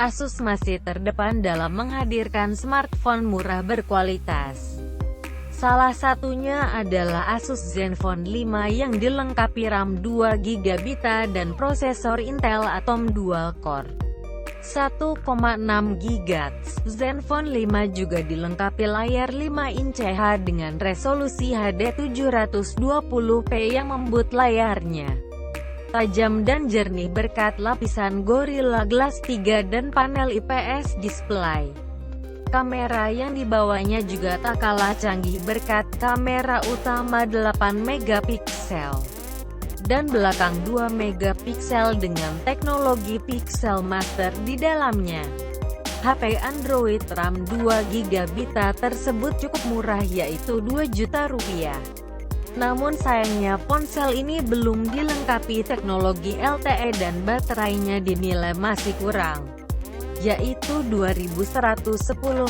Asus masih terdepan dalam menghadirkan smartphone murah berkualitas. Salah satunya adalah Asus Zenfone 5 yang dilengkapi RAM 2GB dan prosesor Intel Atom Dual Core 1,6 GHz. Zenfone 5 juga dilengkapi layar 5 inch dengan resolusi HD 720p yang membuat layarnya tajam dan jernih berkat lapisan Gorilla Glass 3 dan panel IPS display. Kamera yang dibawanya juga tak kalah canggih berkat kamera utama 8 megapiksel dan belakang 2 megapiksel dengan teknologi Pixel Master di dalamnya. HP Android RAM 2GB tersebut cukup murah yaitu Rp2.000.000. Namun sayangnya ponsel ini belum dilengkapi teknologi LTE dan baterainya dinilai masih kurang, yaitu 2110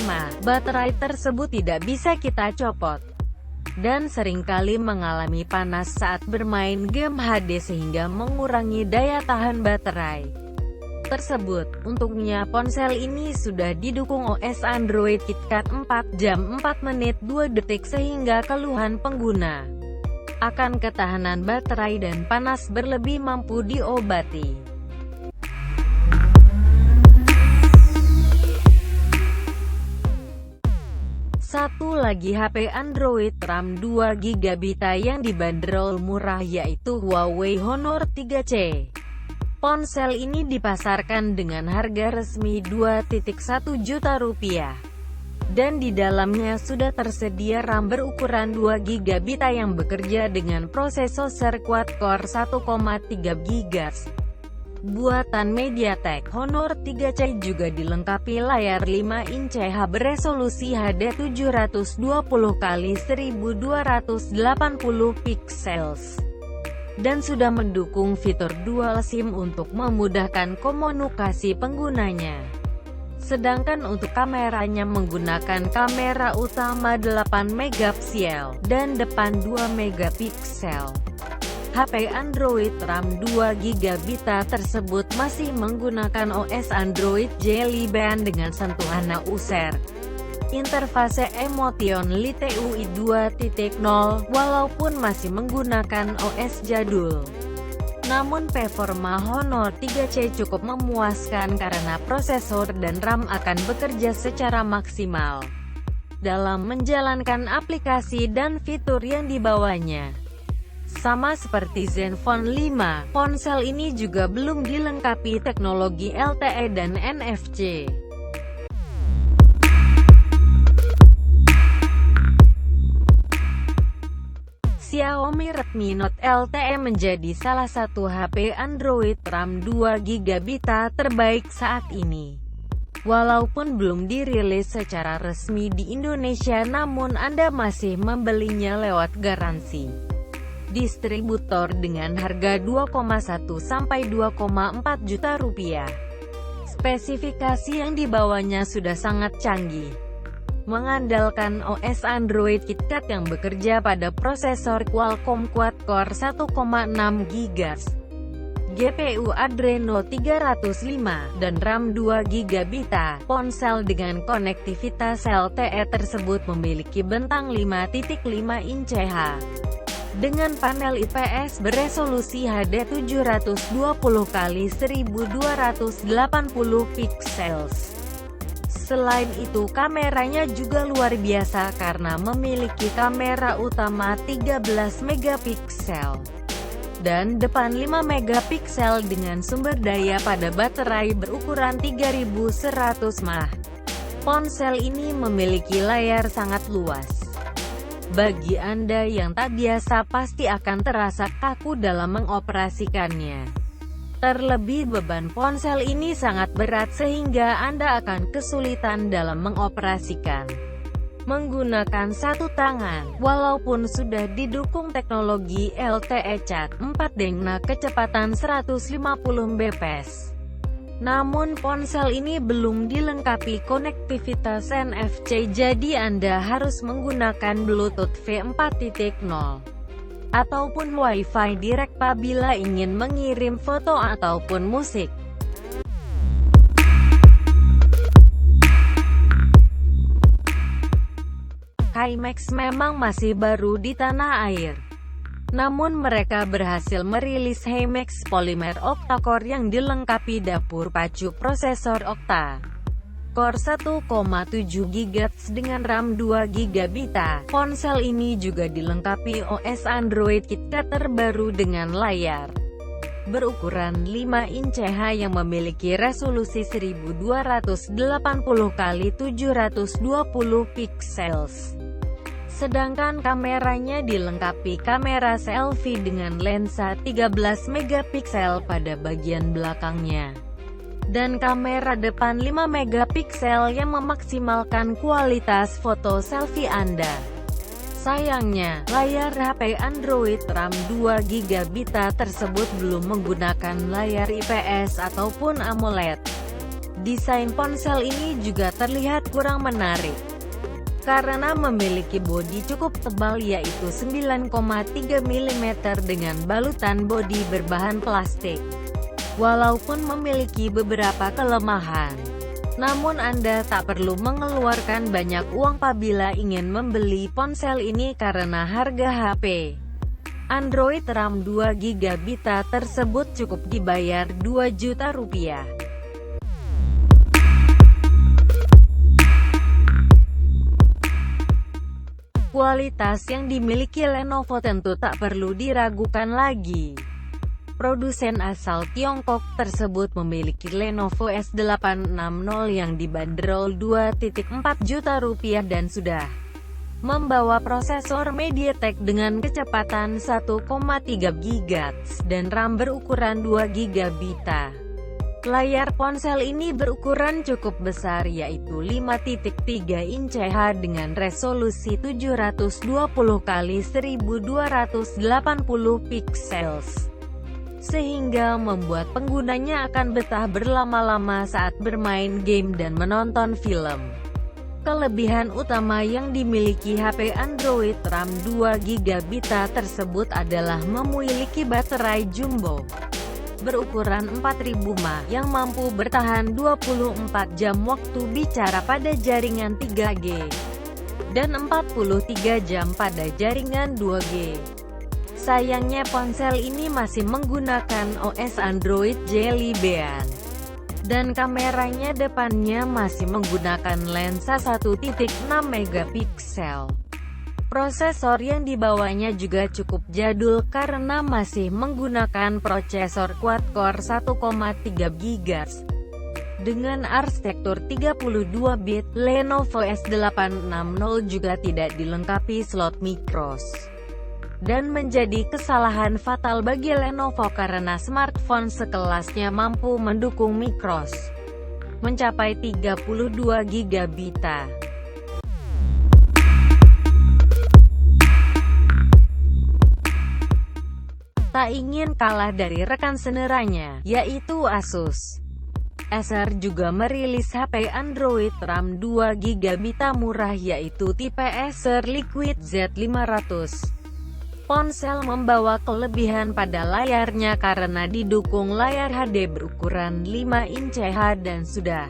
mAh. Baterai tersebut tidak bisa kita copot dan seringkali mengalami panas saat bermain game HD sehingga mengurangi daya tahan baterai tersebut. Untungnya ponsel ini sudah didukung OS Android KitKat 4 jam 4 menit 2 detik sehingga keluhan pengguna akan ketahanan baterai dan panas berlebih mampu diobati. Satu lagi HP Android RAM 2GB yang dibanderol murah yaitu Huawei Honor 3C. Ponsel ini dipasarkan dengan harga resmi Rp2.1 juta dan di dalamnya sudah tersedia RAM berukuran 2GB yang bekerja dengan prosesor quad-core 1,3 GHz buatan MediaTek. Honor 3C juga dilengkapi layar 5 inch beresolusi HD 720x1280 pixels dan sudah mendukung fitur dual SIM untuk memudahkan komunikasi penggunanya. Sedangkan untuk kameranya menggunakan kamera utama 8 megapiksel dan depan 2 megapiksel. HP Android RAM 2GB tersebut masih menggunakan OS Android Jelly Bean dengan sentuhan user interface Emotion Lite UI 2.0, walaupun masih menggunakan OS jadul. Namun performa Honor 3C cukup memuaskan karena prosesor dan RAM akan bekerja secara maksimal dalam menjalankan aplikasi dan fitur yang dibawanya. Sama seperti Zenfone 5, ponsel ini juga belum dilengkapi teknologi LTE dan NFC. Xiaomi Redmi Note LTE menjadi salah satu HP Android RAM 2GB terbaik saat ini. Walaupun belum dirilis secara resmi di Indonesia, namun Anda masih membelinya lewat garansi distributor dengan harga Rp2,1 sampai Rp2,4 juta. Spesifikasi yang dibawanya sudah sangat canggih, mengandalkan OS Android KitKat yang bekerja pada prosesor Qualcomm quad-core 1,6 GHz, GPU Adreno 305, dan RAM 2GB. Ponsel dengan konektivitas LTE tersebut memiliki bentang 5.5 inch dengan panel IPS beresolusi HD 720x1280 pixels. Selain itu kameranya juga luar biasa karena memiliki kamera utama 13 megapiksel dan depan 5 megapiksel dengan sumber daya pada baterai berukuran 3100 mAh. Ponsel ini memiliki layar sangat luas. Bagi Anda yang tak biasa pasti akan terasa kaku dalam mengoperasikannya. Terlebih beban ponsel ini sangat berat sehingga Anda akan kesulitan dalam mengoperasikan menggunakan satu tangan. Walaupun sudah didukung teknologi LTE Cat 4 dengan kecepatan 150 Mbps, namun ponsel ini belum dilengkapi konektivitas NFC, jadi Anda harus menggunakan Bluetooth V4.0 ataupun Wi-Fi direct apabila ingin mengirim foto ataupun musik. Himax memang masih baru di tanah air. Namun mereka berhasil merilis Himax Polymer Octa-core yang dilengkapi dapur pacu prosesor Octa Core 1,7 GHz dengan RAM 2 GB. Ponsel ini juga dilengkapi OS Android KitKat terbaru dengan layar berukuran 5 inch yang memiliki resolusi 1280 x 720 pixels. Sedangkan kameranya dilengkapi kamera selfie dengan lensa 13 megapiksel pada bagian belakangnya, dan kamera depan 5 megapiksel yang memaksimalkan kualitas foto selfie Anda. Sayangnya, layar HP Android RAM 2 GB tersebut belum menggunakan layar IPS ataupun AMOLED. Desain ponsel ini juga terlihat kurang menarik karena memiliki bodi cukup tebal yaitu 9,3 mm dengan balutan bodi berbahan plastik. Walaupun memiliki beberapa kelemahan, namun Anda tak perlu mengeluarkan banyak uang apabila ingin membeli ponsel ini karena harga HP Android RAM 2 GB tersebut cukup dibayar Rp2 juta. Kualitas yang dimiliki Lenovo tentu tak perlu diragukan lagi. Produsen asal Tiongkok tersebut memiliki Lenovo S860 yang dibanderol Rp2.4 juta dan sudah membawa prosesor MediaTek dengan kecepatan 1,3 GHz dan RAM berukuran 2 GB. Layar ponsel ini berukuran cukup besar yaitu 5,3 inch dengan resolusi 720 x 1280 pixels, sehingga membuat penggunanya akan betah berlama-lama saat bermain game dan menonton film. Kelebihan utama yang dimiliki HP Android RAM 2 GB tersebut adalah memiliki baterai jumbo berukuran 4000 mAh yang mampu bertahan 24 jam waktu bicara pada jaringan 3G dan 43 jam pada jaringan 2G. Sayangnya ponsel ini masih menggunakan OS Android Jelly Bean, dan kameranya depannya masih menggunakan lensa 1.6 megapiksel. Prosesor yang dibawanya juga cukup jadul karena masih menggunakan prosesor quad-core 1,3 GHz. Dengan arsitektur 32 bit, Lenovo S860 juga tidak dilengkapi slot micros, dan menjadi kesalahan fatal bagi Lenovo karena smartphone sekelasnya mampu mendukung micros mencapai 32 GB. Tak ingin kalah dari rekan seneranya, yaitu Asus. Acer juga merilis HP Android RAM 2 GB murah yaitu tipe Acer Liquid Z500. Ponsel membawa kelebihan pada layarnya karena didukung layar HD berukuran 5 inch dan sudah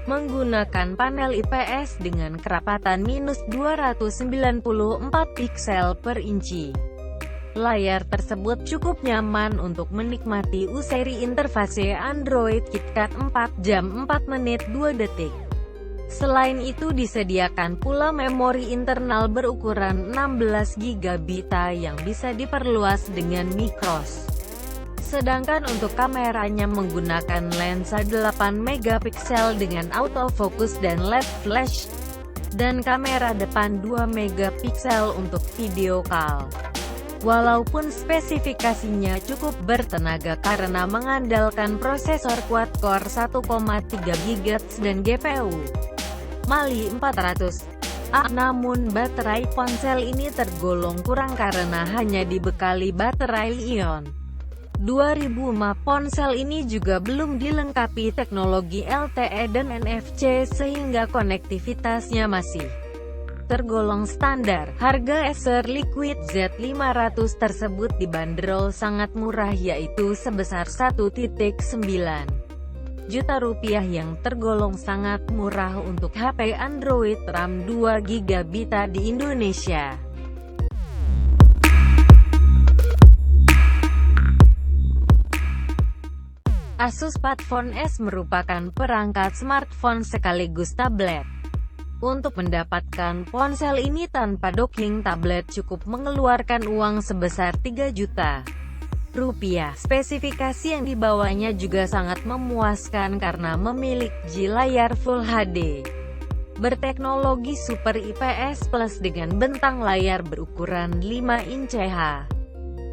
menggunakan panel IPS dengan kerapatan -294 piksel per inci. Layar tersebut cukup nyaman untuk menikmati seri interface Android KitKat 4 jam 4 menit 2 detik. Selain itu disediakan pula memori internal berukuran 16 GB yang bisa diperluas dengan micros. Sedangkan untuk kameranya menggunakan lensa 8 megapiksel dengan autofocus dan LED flash, dan kamera depan 2 megapiksel untuk video call. Walaupun spesifikasinya cukup bertenaga karena mengandalkan prosesor quad-core 1,3 GHz dan GPU Mali 400A, namun baterai ponsel ini tergolong kurang karena hanya dibekali baterai Li-ion 2000 mAh. Ponsel ini juga belum dilengkapi teknologi LTE dan NFC sehingga konektivitasnya masih tergolong standar. Harga Acer Liquid Z500 tersebut dibanderol sangat murah yaitu sebesar Rp1.9 juta rupiah yang tergolong sangat murah untuk HP Android RAM 2 GB di Indonesia. Asus Padfone S merupakan perangkat smartphone sekaligus tablet. Untuk mendapatkan ponsel ini tanpa docking tablet cukup mengeluarkan uang sebesar 3 juta rupiah. Spesifikasi yang dibawanya juga sangat memuaskan karena memiliki layar Full HD berteknologi Super IPS Plus dengan bentang layar berukuran 5 inch.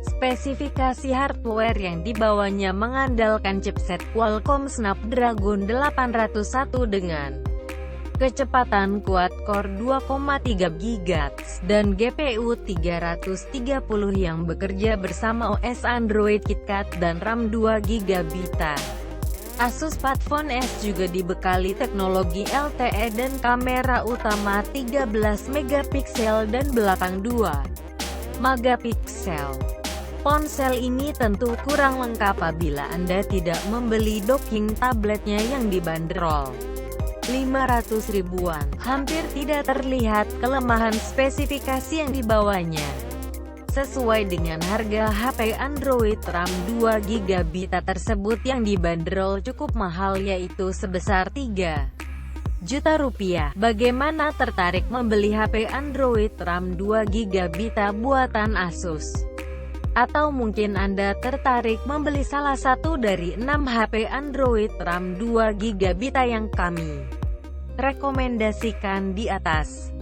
Spesifikasi hardware yang dibawanya mengandalkan chipset Qualcomm Snapdragon 801 dengan kecepatan quad-core 2,3 GHz dan GPU 330 yang bekerja bersama OS Android KitKat dan RAM 2 GB. Asus Padfone S juga dibekali teknologi LTE dan kamera utama 13 megapiksel dan belakang 2 megapiksel. Ponsel ini tentu kurang lengkap apabila Anda tidak membeli docking tabletnya yang dibanderol 500 ribuan. Hampir tidak terlihat kelemahan spesifikasi yang dibawanya. Sesuai dengan harga HP Android RAM 2 GB tersebut yang dibanderol cukup mahal yaitu sebesar 3 juta rupiah. Bagaimana, tertarik membeli HP Android RAM 2 GB buatan Asus? Atau mungkin Anda tertarik membeli salah satu dari 6 HP Android RAM 2 GB yang kami rekomendasikan di atas?